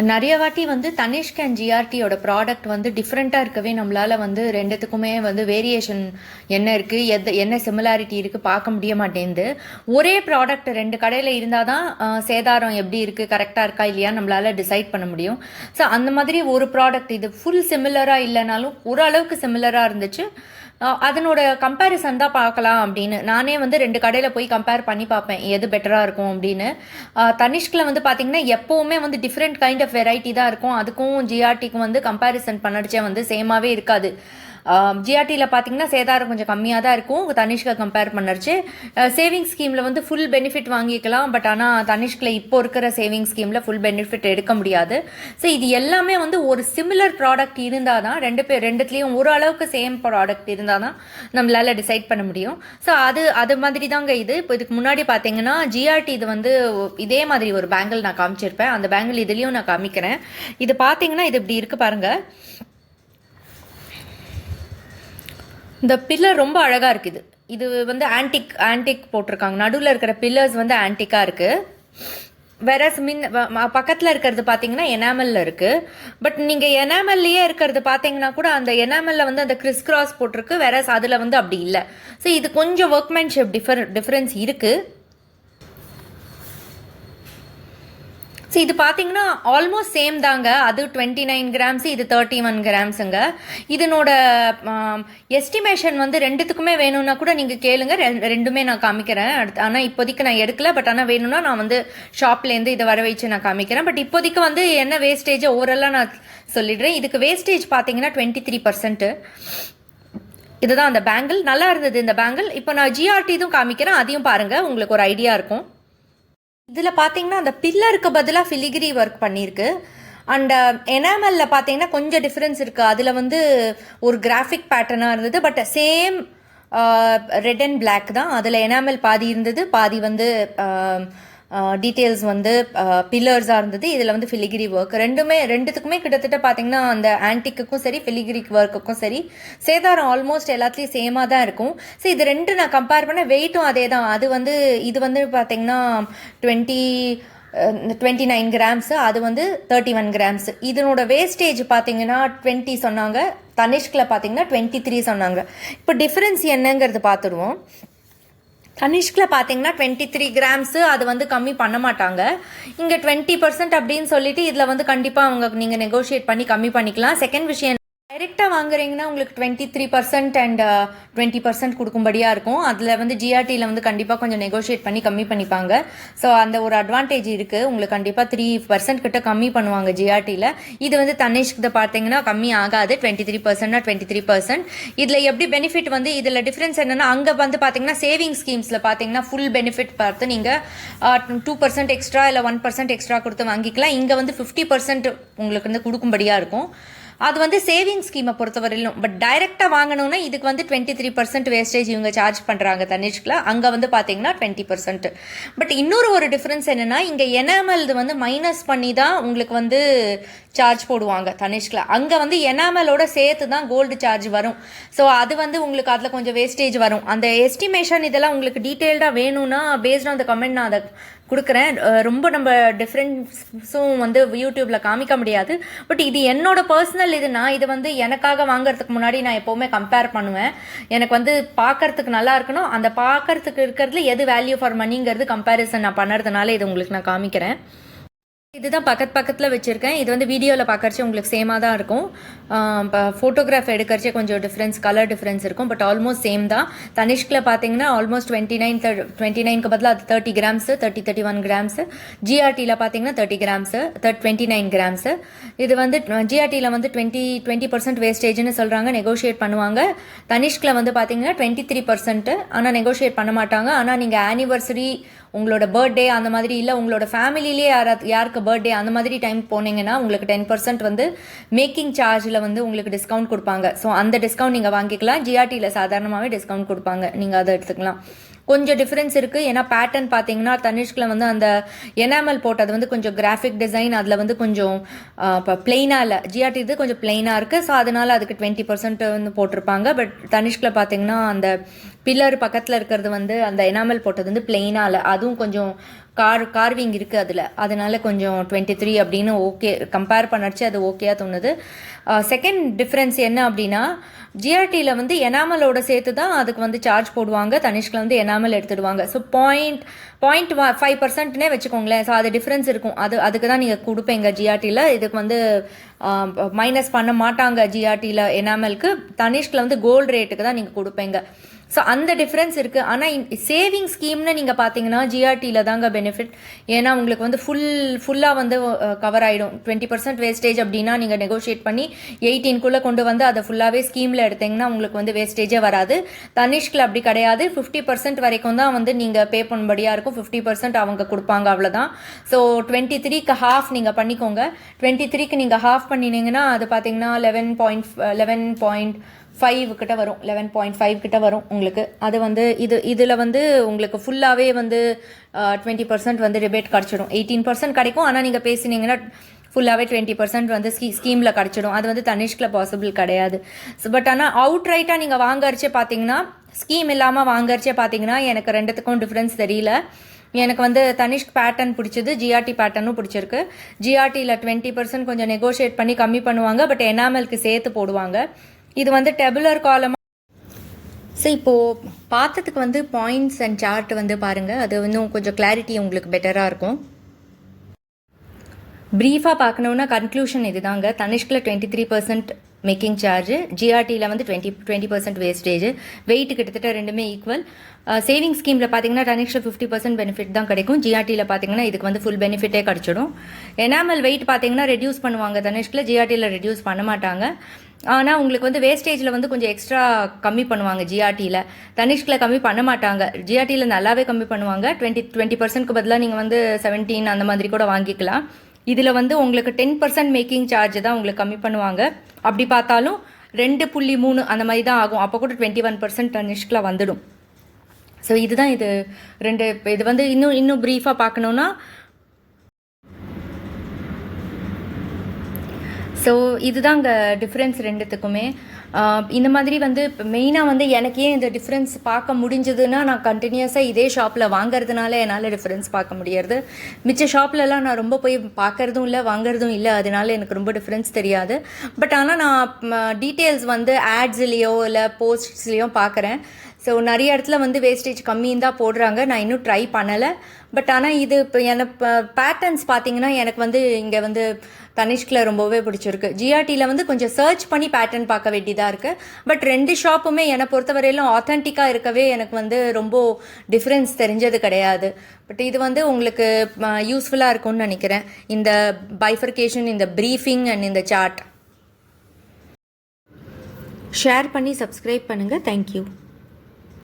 நிறைய வாட்டி வந்து தனிஷ்க் அண்ட் ஜிஆர்டியோட ப்ராடக்ட் வந்து டிஃப்ரெண்ட்டாக இருக்கவே நம்மளால் வந்து ரெண்டுத்துக்குமே வந்து வேரியேஷன் என்ன இருக்குது என்ன சிமிலாரிட்டி இருக்குது பார்க்க முடிய மாட்டேங்குது. ஒரே ப்ராடக்ட் ரெண்டு கடையில் இருந்தால் தான் சேதாரம் எப்படி இருக்குது கரெக்டாக இருக்கா இல்லையா நம்மளால் டிசைட் பண்ண முடியும். ஸோ அந்த மாதிரி ஒரு ப்ராடக்ட் இது ஃபுல் சிமிலராக இல்லைனாலும் ஓரளவுக்கு சிமிலராக இருந்துச்சு. அதனோட கம்பேரிசன் தான் பார்க்கலாம் அப்படின்னு நானே வந்து ரெண்டு கடையில் போய் கம்பேர் பண்ணி பார்ப்பேன் எது பெட்டராக இருக்கும் அப்படின்னு. தனிஷ்கில் வந்து பார்த்தீங்கன்னா எப்போவுமே வந்து டிஃப்ரெண்ட் கைண்ட் ஆஃப் வெரைட்டி தான் இருக்கும். அதுக்கும் ஜிஆர்டிக்கும் வந்து கம்பேரிசன் பண்ணடிச்சே வந்து சேமாகவே இருக்காது. ஜிஆர்டியில் பார்த்தீங்கன்னா சேதாரம் கொஞ்சம் கம்மியாக தான் இருக்கும் தனிஷ்கை கம்பேர் பண்ணுறச்சு. சேவிங் ஸ்கீமில் வந்து ஃபுல் பெனிஃபிட் வாங்கிக்கலாம். பட் ஆனால் தனிஷ்கில் இப்போ இருக்கிற சேவிங் ஸ்கீமில் ஃபுல் பெனிஃபிட் எடுக்க முடியாது. ஸோ இது எல்லாமே வந்து ஒரு சிமிலர் ப்ராடக்ட் இருந்தால் தான் ரெண்டுத்துலேயும் ஓரளவுக்கு சேம் ப்ராடக்ட் இருந்தால் தான் நம்மளால் டிசைட் பண்ண முடியும். ஸோ அது மாதிரி தாங்க இது. இப்போ இதுக்கு முன்னாடி பார்த்தீங்கன்னா ஜிஆர்டி இது வந்து இதே மாதிரி ஒரு பேங்கிள் நான் காமிச்சிருப்பேன். அந்த பேங்கிள் இதுலேயும் நான் காமிக்கிறேன். இது பார்த்தீங்கன்னா இது இப்படி இருக்குது பாருங்கள். இந்த பில்லர் ரொம்ப அழகாக இருக்குது. இது வந்து ஆன்டிக் போட்டிருக்காங்க. நடுவில் இருக்கிற பில்லர்ஸ் வந்து ஆன்டிக்காக இருக்குது. வேற பக்கத்தில் இருக்கிறது பார்த்தீங்கன்னா எனாமலில் இருக்குது. பட் நீங்கள் எனாமல்லையே இருக்கிறது பார்த்தீங்கன்னா கூட அந்த எனாமலில் வந்து அந்த கிறிஸ் கிராஸ் போட்டிருக்கு. வேற அதில் வந்து அப்படி இல்லை. ஸோ இது கொஞ்சம் ஒர்க்மேன்ஷிப் டிஃப்ரென்ஸ் இருக்குது. ஸோ இது பார்த்தீங்கன்னா ஆல்மோஸ்ட் சேம் தாங்க. அது 29 கிராம்ஸ், இது 31 கிராம்ஸுங்க. இதனோட எஸ்டிமேஷன் வந்து ரெண்டுத்துக்குமே வேணும்னா கூட நீங்கள் கேளுங்க. ரெண்டுமே நான் காமிக்கிறேன் அடுத்து. ஆனால் இப்போதைக்கு நான் எடுக்கல. பட் ஆனால் வேணும்னா நான் வந்து ஷாப்லேருந்து இதை வர வச்சு நான் காமிக்கிறேன். பட் இப்போதைக்கு வந்து என்ன வேஸ்டேஜ் ஓவரெல்லாம் நான் சொல்லிடுறேன். இதுக்கு வேஸ்டேஜ் பார்த்தீங்கன்னா 23%. இதுதான் அந்த பேங்கிள். நல்லா இருந்தது இந்த பேங்கிள். இப்போ நான் ஜிஆர்டி இதுவும் காமிக்கிறேன். அதையும் பாருங்கள், உங்களுக்கு ஒரு ஐடியா இருக்கும். இதில் பார்த்தீங்கன்னா அந்த பில்லருக்கு பதிலாக ஃபிலிகிரி ஒர்க் பண்ணியிருக்கு. அண்ட் எனாமலில் பார்த்தீங்கன்னா கொஞ்சம் டிஃப்ரென்ஸ் இருக்குது. அதில் வந்து ஒரு கிராஃபிக் பேட்டர்னாக இருந்தது. But same red and black தான். அதில் எனாமல் பாதி இருந்தது, பாதி வந்து டீட்டெயில்ஸ் வந்து பில்லர்ஸாக இருந்தது. இதில் வந்து ஃபிலிகிரி ஒர்க் ரெண்டுத்துக்குமே கிட்டத்தட்ட பார்த்தீங்கன்னா அந்த ஆன்டிக்குக்கும் சரி ஃபிலிகிரிக் ஒர்க்குக்கும் சரி சேதாரம் ஆல்மோஸ்ட் எல்லாத்துலேயும் சேமாக தான் இருக்கும். ஸோ இது ரெண்டு நான் கம்பேர் பண்ண வெயிட்டும் அதே தான். இது வந்து பார்த்தீங்கன்னா 29 கிராம்ஸு, அது வந்து 31 கிராம்ஸ். இதனோட வேஸ்டேஜ் பார்த்தீங்கன்னா 20 சொன்னாங்க. தனிஷ்கில் பார்த்தீங்கன்னா 23 சொன்னாங்க. இப்போ டிஃப்ரென்ஸ் என்னங்கிறது பார்த்துடுவோம். தனிஷ்கில் பார்த்தீங்கன்னா 23 கிராம்ஸு, அது வந்து கம்மி பண்ண மாட்டாங்க. இங்கே 20% அப்படின்னு சொல்லிட்டு இதில் வந்து கண்டிப்பாக நீங்கள் நெகோஷியேட் பண்ணி கம்மி பண்ணிக்கலாம். செகண்ட் விஷயம், டைரெக்டாக வாங்குறீங்கன்னா உங்களுக்கு 23% அண்ட் 20% கொடுக்கும்படியாக இருக்கும். அதில் வந்து ஜிஆர்டியில் வந்து கண்டிப்பாக கொஞ்சம் நெகோஷியேட் பண்ணி கம்மி பண்ணிப்பாங்க. ஸோ அந்த ஒரு அட்வான்டேஜ் இருக்குது. உங்களுக்கு கண்டிப்பாக 3% கிட்ட கம்மி பண்ணுவாங்க ஜிஆர்டியில். இது வந்து தனிஷ்க்கு பார்த்தீங்கன்னா கம்மி ஆகாது. 23%னா 23%. இதில் எப்படி பெனிஃபிட் வந்து இதில் டிஃப்ரென்ஸ் என்னென்னா, அங்கே வந்து பார்த்தீங்கன்னா சேவிங் ஸ்கீம்ஸில் பார்த்தீங்கன்னா ஃபுல் பெனிஃபிட் பார்த்து நீங்கள் 2% எக்ஸ்ட்ரா இல்லை 1% எக்ஸ்ட்ரா கொடுத்து வாங்கிக்கலாம். இங்கே வந்து 50% உங்களுக்கு வந்து கொடுக்கும்படியாக இருக்கும். அது வந்து சேவிங் ஸ்கீமை பொறுத்தவரையிலும். பட் டைரெக்டாக வாங்கணும்னா இதுக்கு வந்து 23% வேஸ்டேஜ் இவங்க சார்ஜ் பண்ணுறாங்க தனிஷ்கில். அங்கே வந்து பார்த்தீங்கன்னா 20%. பட் இன்னொரு டிஃப்ரென்ஸ் என்னென்னா, இங்கே எனாமல் வந்து மைனஸ் பண்ணி தான் உங்களுக்கு வந்து சார்ஜ் போடுவாங்க தனிஷ்கில். அங்கே வந்து எனாமலோட சேர்த்து தான் கோல்டு சார்ஜ் வரும். ஸோ அது வந்து உங்களுக்கு அதில் கொஞ்சம் வேஸ்டேஜ் வரும். அந்த எஸ்டிமேஷன் இதெல்லாம் உங்களுக்கு டீட்டெயில்டாக வேணும்னா பேஸ்ட் ஆன் த கமெண்ட் நான் அதை கொடுக்குறேன். ரொம்ப நம்ம டிஃப்ரென்ஸும் வந்து யூடியூப்பில் காமிக்க முடியாது. பட் இது என்னோட பர்சனல் இது. நான் இது வந்து எனக்காக வாங்குறதுக்கு முன்னாடி நான் எப்போவுமே கம்பேர் பண்ணுவேன். எனக்கு வந்து பார்க்கறதுக்கு நல்லா இருக்கணும். அந்த பார்க்கறதுக்கு இருக்கிறதுல எது வேல்யூ ஃபார் மணிங்கிறது கம்பேரிசன் நான் பண்ணுறதுனால இது உங்களுக்கு நான் காமிக்கிறேன். இதுதான் பக்கத்தில் வச்சுருக்கேன். இது வந்து வீடியோவில் பார்க்கறச்சு உங்களுக்கு சேமாக தான் இருக்கும். இப்போ ஃபோட்டோகிராஃப் எடுக்கிறச்சே கொஞ்சம் கலர் டிஃப்ரென்ஸ் இருக்கும். பட் ஆல்மோஸ்ட் சேம் தான். தனிஷ்கில் பார்த்தீங்கன்னா ஆல்மோஸ்ட் 29க்கு பதிலாக அது 30 கிராம்ஸு, 31 கிராம்ஸு. ஜிஆர்டியில் பார்த்தீங்கன்னா 30 கிராம்ஸு, 29 கிராம்ஸு. இது வந்து ஜிஆர்டியில் வந்து 20% வேஸ்டேஜ்னு சொல்கிறாங்க, நெகோஷியேட் பண்ணுவாங்க. தனிஷ்கில் வந்து பார்த்தீங்கன்னா 23%, ஆனால் நெகோஷியேட் பண்ண மாட்டாங்க. ஆனால் நீங்கள் ஆனிவர்சரி, உங்களோட பர்த்டே அந்த மாதிரி இல்லை உங்களோட ஃபேமிலியிலே யாருக்கு பர்த்டே அந்த மாதிரி டைம் போனீங்கன்னா உங்களுக்கு 10% வந்து மேக்கிங் சார்ஜில் வந்து உங்களுக்கு டிஸ்கவுண்ட் கொடுப்பாங்க. ஸோ அந்த டிஸ்கவுண்ட் நீங்கள் வாங்கிக்கலாம். ஜிஆர்டியில் சாதாரணமாகவே டிஸ்கவுண்ட் கொடுப்பாங்க, நீங்கள் அதை எடுத்துக்கலாம். கொஞ்சம் டிஃப்ரென்ஸ் இருக்குது. ஏன்னா பேட்டர்ன் பார்த்தீங்கன்னா தனிஷ்கில் வந்து அந்த எனாமல் போட்டது வந்து கொஞ்சம் கிராஃபிக் டிசைன், அதில் வந்து கொஞ்சம் இப்போ பிளெயினாக இல்லை. ஜிஆர்டி இது கொஞ்சம் பிளெயினாக இருக்குது. ஸோ அதனால் அதுக்கு 20% வந்து போட்டிருப்பாங்க. பட் தனிஷ்கில் பார்த்தீங்கன்னா அந்த பில்லர் பக்கத்தில் இருக்கிறது வந்து அந்த எனாமல் போட்டது வந்து பிளெயினாக இல்லை, அதுவும் கொஞ்சம் கார்விங் இருக்குது அதில், அதனால கொஞ்சம் 23 அப்படின்னு ஓகே கம்பேர் பண்ணச்சு அது ஓகேயா தோணுது. செகண்ட் டிஃப்ரென்ஸ் என்ன அப்படின்னா, ஜிஆர்டியில் வந்து எனாமலோட சேர்த்து தான் அதுக்கு வந்து சார்ஜ் போடுவாங்க, தனிஷ்கில் வந்து எனாமல் எடுத்துடுவாங்க. ஸோ 0.5%னே வச்சுக்கோங்களேன். ஸோ அது டிஃப்ரென்ஸ் இருக்கும். அதுக்கு தான் நீங்கள் கொடுப்பீங்க ஜிஆர்டியில். இதுக்கு வந்து மைனஸ் பண்ண மாட்டாங்க ஜிஆர்டியில் எனாமலுக்கு. தனிஷ்கில் வந்து கோல்டு ரேட்டுக்கு தான் நீங்கள் கொடுப்பீங்க. ஸோ அந்த டிஃப்ரென்ஸ் இருக்குது. ஆனால் சேவிங் ஸ்கீம்னு நீங்கள் பார்த்தீங்கன்னா ஜிஆர்டியில் தாங்க பெனிஃபிட். ஏன்னா உங்களுக்கு வந்து ஃபுல்லாக வந்து கவர் ஆகிடும். 20% வேஸ்டேஜ் அப்படின்னா நீங்கள் நெகோஷியேட் பண்ணி 18க்குள்ளே கொண்டு வந்து அதை ஃபுல்லாகவே ஸ்கீமில் எடுத்தீங்கன்னா உங்களுக்கு வந்து வேஸ்டேஜே வராது. தனிஷ்கில் அப்படி கிடையாது. 50% வரைக்கும் தான் வந்து நீங்கள் பே பண்ணும்படியாக இருக்கும். 50% அவங்க கொடுப்பாங்க, அவ்வளோதான். ஸோ 23க்கு ஹாஃப் நீங்கள் பண்ணிக்கோங்க. 23க்கு நீங்கள் ஹாஃப் பண்ணினீங்கன்னா அது பார்த்தீங்கன்னா 11.5 கிட்ட வரும். 11.5 கிட்ட வரும் உங்களுக்கு. அது வந்து இதில் வந்து உங்களுக்கு ஃபுல்லாகவே வந்து 20% வந்து ரிபேட் கிடச்சிடும். 18% கிடைக்கும். ஆனால் நீங்கள் பேசினீங்கன்னா ஃபுல்லாகவே 20% வந்து ஸ்கீமில் கிடச்சிடும். அது வந்து தனிஷ்கில் பாசிபிள் கிடையாது. பட் ஆனால் அவுட் ரைட்டாக நீங்கள் வாங்கரிச்சே பார்த்தீங்கன்னா, ஸ்கீம் இல்லாமல் வாங்கரிச்சே பார்த்தீங்கன்னா எனக்கு ரெண்டுத்துக்கும் டிஃப்ரென்ஸ் தெரியல. எனக்கு வந்து தனிஷ்க் பேட்டர்ன் பிடிச்சது, ஜிஆர்டி பேட்டர்னும் பிடிச்சிருக்கு. ஜிஆர்டியில் 20% கொஞ்சம் நெகோஷியேட் பண்ணி கம்மி பண்ணுவாங்க, பட் எனாமலுக்கு சேர்த்து போடுவாங்க. இது வந்து டெபுலர் காலமாக. ஸோ இப்போது பார்த்ததுக்கு வந்து பாயிண்ட்ஸ் அண்ட் சார்ட் வந்து பாருங்கள், அது இன்னும் கொஞ்சம் கிளாரிட்டி உங்களுக்கு பெட்டராக இருக்கும். ப்ரீஃபாக பார்க்கணுன்னா கன்க்ளூஷன் இதுதாங்க. தனிஷ்கில் 23% மேக்கிங் சார்ஜ், ஜிஆர்டியில் வந்து 20% வேஸ்டேஜ். வெயிட் கிட்டத்தட்ட ரெண்டுமே ஈக்குவல். சேவிங் ஸ்கீமில் பார்த்தீங்கன்னா தனிஷ்கில் 50% பெனிஃபிட் தான் கிடைக்கும். ஜிஆர்டியில் பார்த்தீங்கன்னா இதுக்கு வந்து ஃபுல் பெனிஃபிட்டே கிடச்சிடும். எனாமல் வெயிட் பார்த்தீங்கன்னா ரெடியூஸ் பண்ணுவாங்க தனிஷ்கில், ஜிஆர்டியில் ரெடியூஸ் பண்ண மாட்டாங்க. ஆனால் உங்களுக்கு வந்து வேஸ்டேஜில் வந்து கொஞ்சம் எக்ஸ்ட்ரா கம்மி பண்ணுவாங்க ஜிஆர்டியில். தனிஷ்கில் கம்மி பண்ண மாட்டாங்க. ஜிஆர்டியில் நல்லாவே கம்மி பண்ணுவாங்க. 20%க்கு பதிலாக நீங்கள் வந்து 17 அந்த மாதிரி கூட வாங்கிக்கலாம். இதில் வந்து உங்களுக்கு 10% மேக்கிங் சார்ஜ் தான் உங்களுக்கு கம்மி பண்ணுவாங்க. அப்படி பார்த்தாலும் 2.3 அந்த மாதிரி தான் ஆகும். அப்போ கூட 21% தனிஷ்கில் வந்துடும். ஸோ இதுதான் இது இது வந்து இன்னும் ப்ரீஃபாக பார்க்கணுன்னா, ஸோ இதுதாங்க டிஃப்ரென்ஸ் ரெண்டுத்துக்குமே. இந்த மாதிரி வந்து மெயினாக வந்து எனக்கே இந்த டிஃப்ரென்ஸ் பார்க்க முடிஞ்சதுன்னா, நான் கண்டினியூஸாக இதே ஷாப்பில் வாங்கிறதுனால என்னால் டிஃப்ரென்ஸ் பார்க்க முடியாது. மிச்ச ஷாப்லலாம் நான் ரொம்ப போய் பார்க்கறதும் இல்லை, வாங்குறதும் இல்லை. அதனால எனக்கு ரொம்ப டிஃப்ரென்ஸ் தெரியாது. பட் ஆனால் நான் டீட்டெயில்ஸ் வந்து ஆட்ஸ்லேயோ இல்லை போஸ்ட்ஸ்லேயோ பார்க்குறேன். ஸோ நிறைய இடத்துல வந்து வேஸ்டேஜ் கம்மின்னு தான் போடுறாங்க. நான் இன்னும் ட்ரை பண்ணலை. பட் ஆனால் இது இப்போ எனக்கு பேட்டர்ன்ஸ் பார்த்தீங்கன்னா எனக்கு வந்து இங்கே வந்து தனிஷ்கில் ரொம்பவே பிடிச்சிருக்கு. ஜிஆர்டியில் வந்து கொஞ்சம் சர்ச் பண்ணி பேட்டர்ன் பார்க்க வேண்டியதாக இருக்குது. பட் ரெண்டு ஷாப்புமே என்னை பொறுத்தவரையிலும் ஆத்தென்டிக்காக இருக்கவே எனக்கு வந்து ரொம்ப டிஃப்ரென்ஸ் தெரிஞ்சது கிடையாது. பட் இது வந்து உங்களுக்கு யூஸ்ஃபுல்லாக இருக்கும்னு நினைக்கிறேன், இந்த பைஃபர்கேஷன், இந்த ப்ரீஃபிங் அண்ட் இந்த சார்ட். ஷேர் பண்ணி சப்ஸ்கிரைப் பண்ணுங்கள். தேங்க்யூ.